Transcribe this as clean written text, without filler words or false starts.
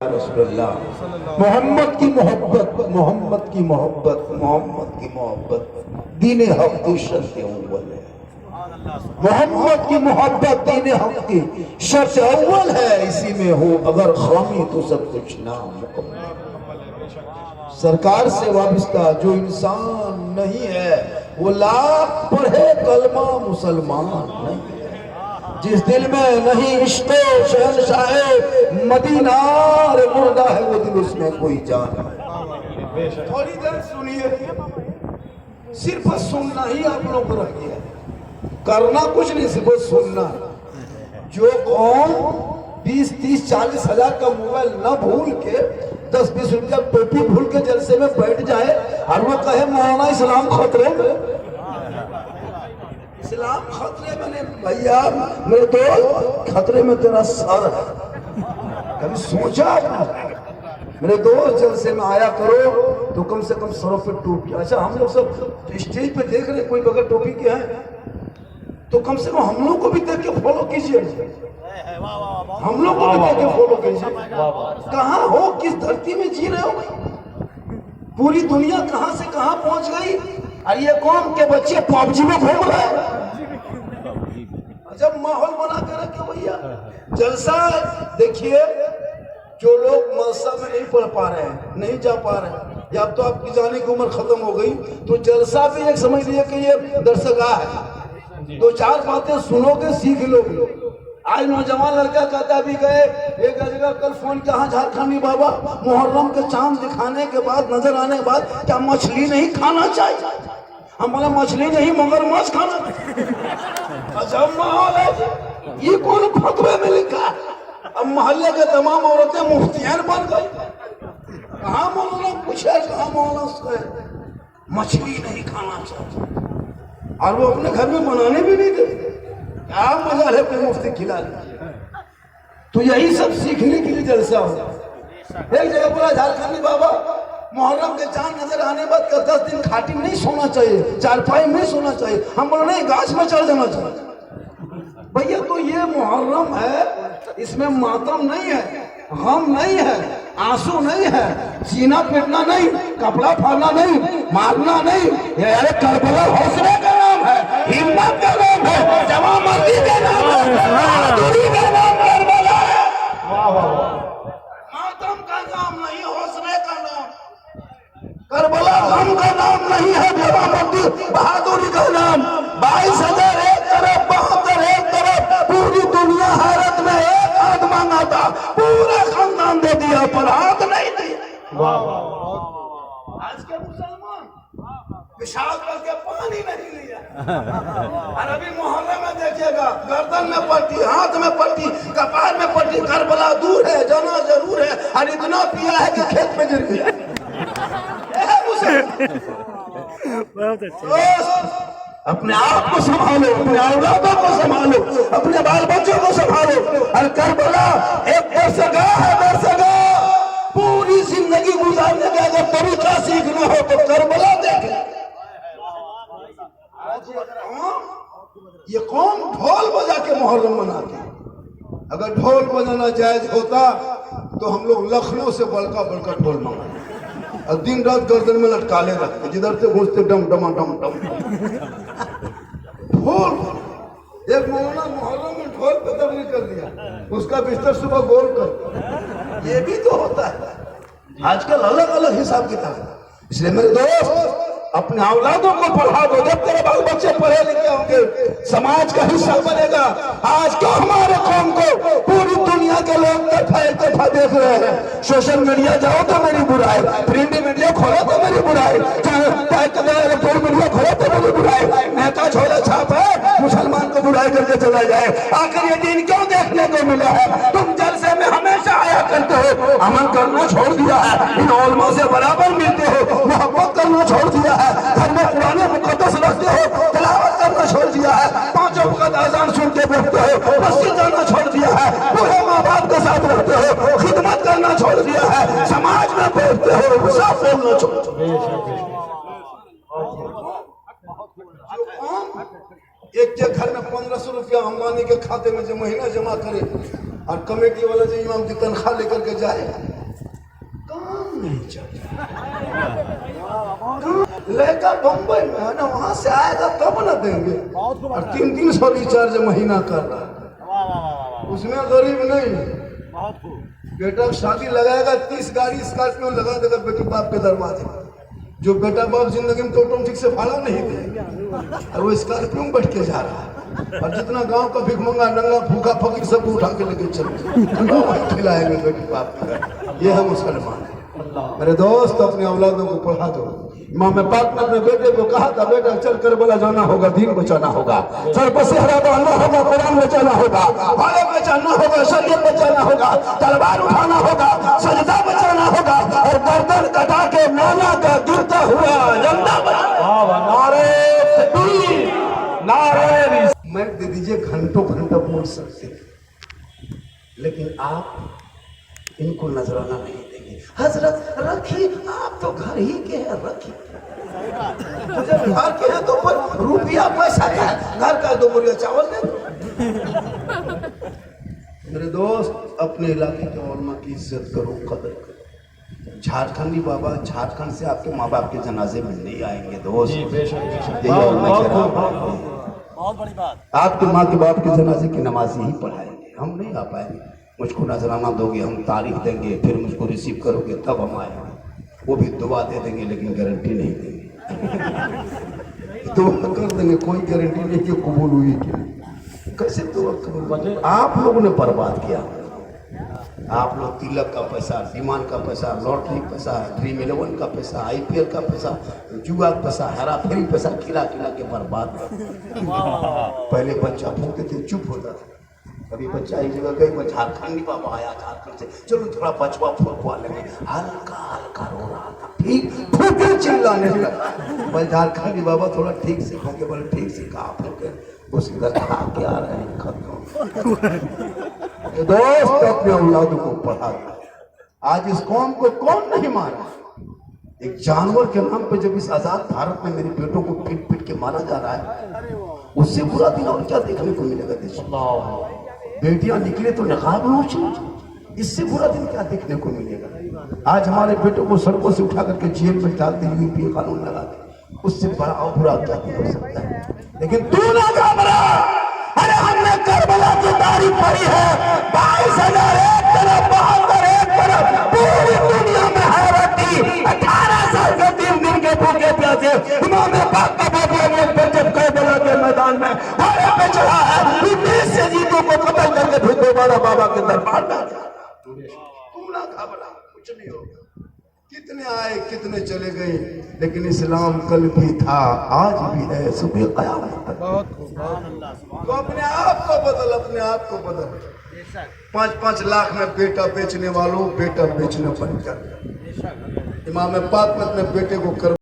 रसूलुल्लाह मोहम्मद की मोहब्बत, मोहम्मद की मोहब्बत, मोहम्मद की मोहब्बत दीन हक की शर्त अव्वल है। मोहम्मद की मोहब्बत दीन हक की शर्त अव्वल है। इसी में हो अगर खामी तो सब कुछ नामुकम्मल। सरकार से वाबस्ता जो इंसान नहीं है वो लाख पढ़े कलमा मुसलमान नहीं है। जिस दिल में नहीं इश्क़ शहंशाह मदीना मुर्दा है वो दिल उसमें कोई जान है। थोड़ी देर सुनिए, सिर्फ सुनना ही आप लोग को रह गया, करना कुछ नहीं, सिर्फ सुनना। जो कौन 20-30-40 हजार का मोबाइल न भूल के 10-20 रुपया टोपी भूल के जलसे में बैठ जाए और वो कहे मौलाना इस्लाम खतरे में, इस्लाम खतरे में नहीं भैया, मेरे दोस्त खतरे में तेरा सर है। कभी सोचा मेरे दोस्त जलसे में आया करो तो कम से कम सरों पे टोपी। अच्छा हम लोग सब स्टेज पे देख रहे कोई बगैर टोपी के हैं तो कम से कम हम लोग को भी देख के फॉलो कीजिए, हम लोग को भी देख के फॉलो कीजिए। कहाँ हो, किस धरती में जी रहे हो? पूरी दुनिया कहाँ से कहाँ पहुंच गई और ये कौन के बच्चे पबजी में घूम रहे हैं। जब माहौल बना के रखे भैया जलसा। देखिए जो लोग मदरसा में नहीं पढ़ पा रहे हैं, नहीं जा पा रहे हैं, या तो आपकी जाने की उम्र खत्म हो गई तो जलसा भी एक समझ लीजिए कि ये दरसगाह है। दो चार बातें सुनोगे सीख लोगे। आज नौजवान लड़का कहता भी गए एक जगह कल फोन किया, हाँ झारखंडी बाबा मुहर्रम के चांद दिखाने के बाद नजर आने के बाद क्या मछली नहीं खाना चाहिए? हम बोले मछली नहीं मगर मांस खाना। अजब माहौल है, ये कौन फतवे में लिखा? अब मोहल्ले के तमाम औरतें मुफ्तियान बन गई। कहाँ मौलाना पूछे, कहाँ मौलाना मछली नहीं खाना चाहिए और वो अपने घर में बनाने भी नहीं देते। क्या मजा है कोई मुफ्ती खिला दे। तो यही सब सीखने के लिए जलसा हो। एक जगह बोला झारखंडी बाबा मुहर्रम के चांद नजर आने बाद 10 दिन खाटी नहीं सोना चाहिए, चारपाई में सोना चाहिए। हम बोले नहीं, गाछ में चढ़ जाना चाहिए। भैया तो ये मुहर्रम है, इसमें मातम नहीं है, गम नहीं है, आंसू नहीं है, सीना पीटना नहीं, कपड़ा फाड़ना नहीं, मारना नहीं। ये अरे करबला हौसले का नाम है, हिम्मत का नाम है, जवामर्दी का नाम है, बहादुरी का नाम करबला है। मातम का नाम नहीं, हौसले का नाम। करबला गम का नाम नहीं है, जवामर्दी बहादुरी का नाम। 22,000 एक तरफ, 72 एक तरफ, पूरी दुनिया हालत में एक हाथ मांगा था, पूरा खानदान दे दिया पर हाथ नहीं दिया। आज के मुसलमान पेशाब करके पानी नहीं लिया और अभी मोहल्ले में देखिएगा गर्दन में पट्टी, हाथ में पट्टी, कपार में पट्टी। करबला दूर है, जाना जरूर है और इतना पिया है कि खेत में गिर गया। अपने आप को संभालो, अपने औलादों को संभालो, अपने बाल बच्चों को संभालो। और करबला एक दरसगाह है, दरसगाह। पूरी जिंदगी गुजारने का अगर तरीका सीखना हो तो करबला देखे। ये कौन ढोल बजा के मुहर्रम मनाते? अगर ढोल बजाना जायज होता तो हम लोग लखनऊ से बड़का बड़का ढोल मंगाते और दिन रात गर्दन में लटकाले रखते, जिधर से घुसते डम डमा डम डम। ढोल एक मौलाना मुहर्रम में ढोल पे तबलीग कर दिया, उसका बिस्तर सुबह गोल कर। ये भी तो होता है आजकल, अलग अलग हिसाब किताब। इसलिए मेरे दोस्त अपने औलादों को पढ़ा दो। जब तेरे बाल बच्चे पढ़े लिखे होंगे समाज का हिस्सा बनेगा। आज क्यों हमारे कौम को पूरी दुनिया के लोग तरफा देख रहे हैं? सोशल मीडिया जाओ तो मेरी बुराई, प्रिंट मीडिया खोलो तो मेरी बुराई, इलेक्ट्रॉनिक मीडिया खोलो तो मेरी बुराई। नेता झोला छाप है, मुसलमान को बुराई करके चला जाए। आखिर ये दिन क्यों देखने को मिला है? तुम जलसे में हमेशा आया करते हो, अमल करना छोड़ दिया है, इन उलमा से बराबर मिलते हो, मोहब्बत करना छोड़ दिया है, घर में पुराने मुकद्दस रखते हो, तिलावत करना छोड़ दिया है, 5 वक्त अज़ान सुनते बैठते हो, मस्जिद जाना छोड़ दिया है, पूरे माँ बाप के साथ रहते हो, खिदमत करना छोड़ दिया है, समाज में बैठते हो, सब बोलना छोड़ दिया। एक के घर में 1500 रुपया अंबानी के खाते में जो महीना जमा करे और कमेटी वाला जो इमाम की तनख्वाह लेकर के जाए, काम नहीं चलता। लड़का बम्बई में है ना, वहां से आएगा तब ना देंगे। और 300 रिचार्ज महीना कर रहा है, उसमें गरीब नहीं। बेटा शादी लगाएगा, 30 गाड़ी स्कॉर्पियो लगा देगा बेटे बाप के दरवाजे। जो बेटा बाप जिंदगी में तो ऑटोमेटिक से भाड़ा नहीं दे, और वो स्कॉर्पियो में बैठ के जा रहा है। और जितना गांव का भिखमंगा नंगा भूखा फकीर सब उठा के लेके चलते, वही खिलाएंगे बेटे बाप का। ये है मुसलमान। मेरे दोस्त, अपने औलादों को पढ़ा दो। इमाम पाक ने अपने बेटे को कहा था, बेटा चल करबला जाना होगा, दीन बचाना होगा, सर पर सेहरा बांधना होगा, कुरान बचाना होगा, भाले बचाना होगा, शरीयत बचाना होगा, तलवार उठाना होगा, सजदा बचाना होगा, और गर्दन कटा के मौला का गिरता हुआ झंडा बचाना। नारे मैं दे दीजिए, घंटों घंटा बोल सकते, लेकिन आप इनको नजराना नहीं देंगे। हजरत रखी, आप तो घर ही के हैं, रखी मुझे घर के हैं तो पर रुपया पैसा का है, घर का 2 बोरिया चावल दे दो। मेरे दोस्त, अपने इलाके के उलमा की इज्जत करो, कदर करो। झारखंडी बाबा झारखंड से आपके माँ बाप के जनाजे में नहीं आएंगे दोस्त। बहुत बड़ी बात। आपके माँ के बाप के जनाजे की नमाज ही पढ़ाएंगे, हम नहीं आ पाएंगे। मुझको नजराना दोगे, हम तारीख देंगे, फिर मुझको रिसीव करोगे तब हम आएंगे। वो भी दुआ दे देंगे, लेकिन गारंटी नहीं देंगे। दुआ कर देंगे, कोई गारंटी नहीं कि कबूल हुई कि कैसे दुआ कबूल। आप लोगों ने बर्बाद किया। आप लोग तिलक का पैसा, विमान का पैसा, लॉटरी पैसा, ड्रीम 11 का पैसा, IPL का पैसा, जुआ का पैसा, हेरा फेरी पैसा खिला खिला के बर्बाद। पहले बच्चा भूखते थे, चुप होता था। कभी बच्चा एक जगह गई, झारखंडी बाबा आया झारखंड से, चलो थोड़ा बचवा फूकवा लेंगे, हल्का हल्का रो रहा था, ठीक फूके चिल्लाने लगा। भाई झारखंडी बाबा थोड़ा ठीक से फूके, बोले ठीक से कहा फूके, उसी का खा के आ रहे हैं खत्म। दोस्त, अपने औलादों को पढ़ा। आज इस कौम को कौन नहीं मारा? एक जानवर के नाम पे जब इस आजाद भारत में मेरे बेटों को पीट पीट के मारा जा रहा है, उससे बुरा दिन और क्या देखने को मिलेगा देश में? बेटियां निकले तो नकाब नोच, इससे बुरा दिन क्या देखने को मिलेगा? आज हमारे बेटों को सड़कों से उठा करके जेल में डालते हैं, यूपीए कानून लगा के, उससे बड़ा और बुरा क्या हो सकता है? लेकिन तू ना घबरा। अरे हमने करबला की तारीफ पढ़ी है, 22,000 एक तरफ, 72 एक तरफ, पूरी दुनिया में हैरत थी। 18 साल के 3 दिन के भूखे प्यासे इमाम पाक का बाबा ने जब करबला के मैदान में घोड़े पे चढ़ा है, 19 से जीतों को कत्ल करके फिर दोबारा बाबा के दरबार में। तुम ना घबरा, कुछ नहीं होगा। कितने आए कितने चले गए, लेकिन इस्लाम कल भी था, आज भी है, सुबह क़यामत तक। तो अपने आप को बदल, अपने आप को बदल। 5-5 लाख में बेटा बेचने वालों, बेटा बेचने पर कर। इमाम पाक ने अपने बेटे को कर